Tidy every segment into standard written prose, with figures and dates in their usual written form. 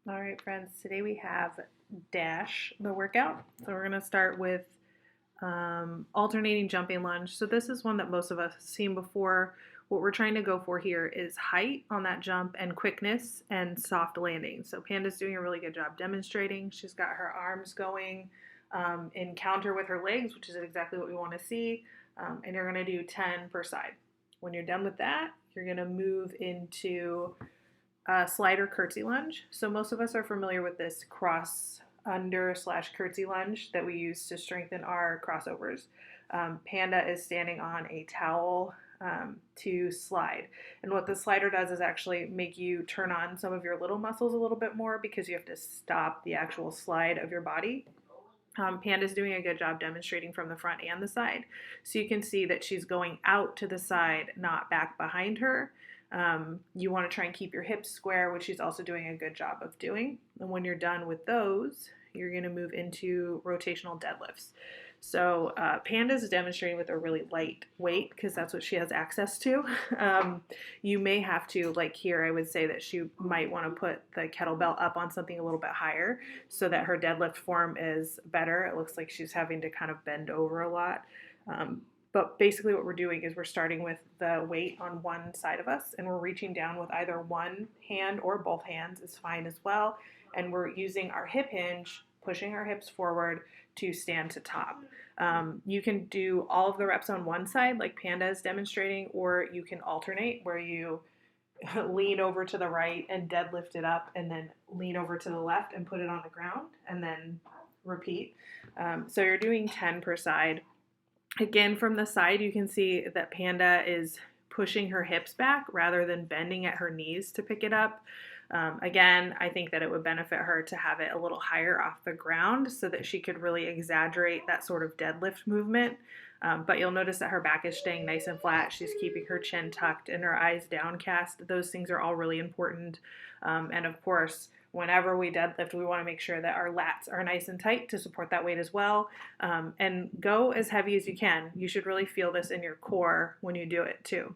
All right, friends, today we have dash, the workout. So we're going to start with alternating jumping lunge. So this is one that most of us have seen before. What we're trying to go for here is height on that jump and quickness and soft landing. So Panda's doing a really good job demonstrating. She's got her arms going in counter with her legs, which is exactly what we want to see. And you're going to do 10 per side. When you're done with that, you're going to move into slider curtsy lunge. So most of us are familiar with this cross under slash curtsy lunge that we use to strengthen our crossovers. Panda is standing on a towel to slide. And what the slider does is actually make you turn on some of your little muscles a little bit more because you have to stop the actual slide of your body. Panda's doing a good job demonstrating from the front and the side. So you can see that she's going out to the side, not back behind her. You want to try and keep your hips square, which she's also doing a good job of doing. And when you're done with those, you're going to move into rotational deadlifts. So Panda's demonstrating with a really light weight because that's what she has access to. You may have to, like here, I would say that she might want to put the kettlebell up on something a little bit higher so that her deadlift form is better. It looks like she's having to kind of bend over a lot. But basically what we're doing is we're starting with the weight on one side of us and we're reaching down with either one hand or both hands is fine as well. And we're using our hip hinge, pushing our hips forward to stand to top. You can do all of the reps on one side like Panda is demonstrating, or you can alternate where you lean over to the right and deadlift it up and then lean over to the left and put it on the ground and then repeat. So you're doing 10 per side. Again, from the side, you can see that Panda is pushing her hips back rather than bending at her knees to pick it up. Again, I think that it would benefit her to have it a little higher off the ground so that she could really exaggerate that sort of deadlift movement. But you'll notice that her back is staying nice and flat. She's keeping her chin tucked and her eyes downcast. Those things are all really important. And of course, whenever we deadlift, we want to make sure that our lats are nice and tight to support that weight as well. And go as heavy as you can. You should really feel this in your core when you do it too.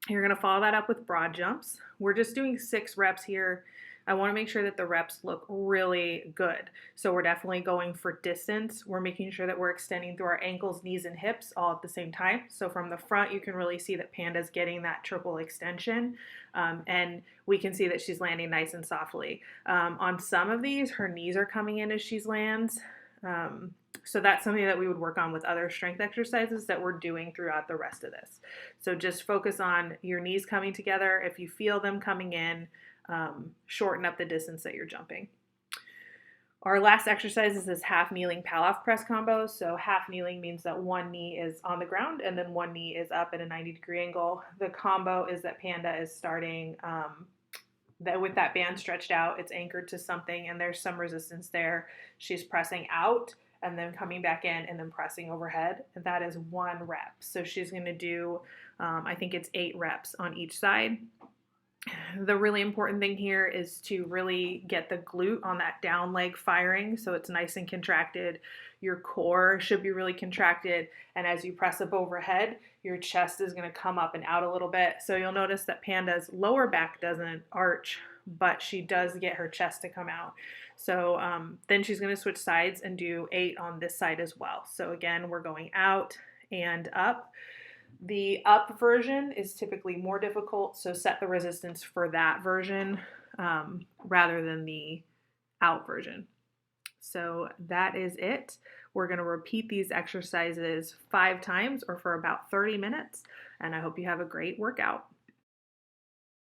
You're going to follow that up with broad jumps. We're just doing 6 reps here. I want to make sure that the reps look really good. So we're definitely going for distance. We're making sure that we're extending through our ankles, knees, and hips all at the same time. So from the front, you can really see that Panda's getting that triple extension. And we can see that she's landing nice and softly. On some of these, her knees are coming in as she lands. So that's something that we would work on with other strength exercises that we're doing throughout the rest of this. So just focus on your knees coming together. If you feel them coming in, shorten up the distance that you're jumping. Our last exercise is this half kneeling pal-off press combo. So half kneeling means that one knee is on the ground and then one knee is up at a 90-degree angle. The combo is that Panda is starting that with that band stretched out, it's anchored to something and there's some resistance there. She's pressing out and then coming back in and then pressing overhead. And that is 1 rep. So she's going to do, I think it's 8 reps on each side. The really important thing here is to really get the glute on that down leg firing so it's nice and contracted. Your core should be really contracted, and as you press up overhead, your chest is going to come up and out a little bit. So you'll notice that Panda's lower back doesn't arch, but she does get her chest to come out. So then she's going to switch sides and do 8 on this side as well. So again, we're going out and up. The up version is typically more difficult, so set the resistance for that version rather than the out version. So that is it. We're going to repeat these exercises 5 times or for about 30 minutes, and I hope you have a great workout.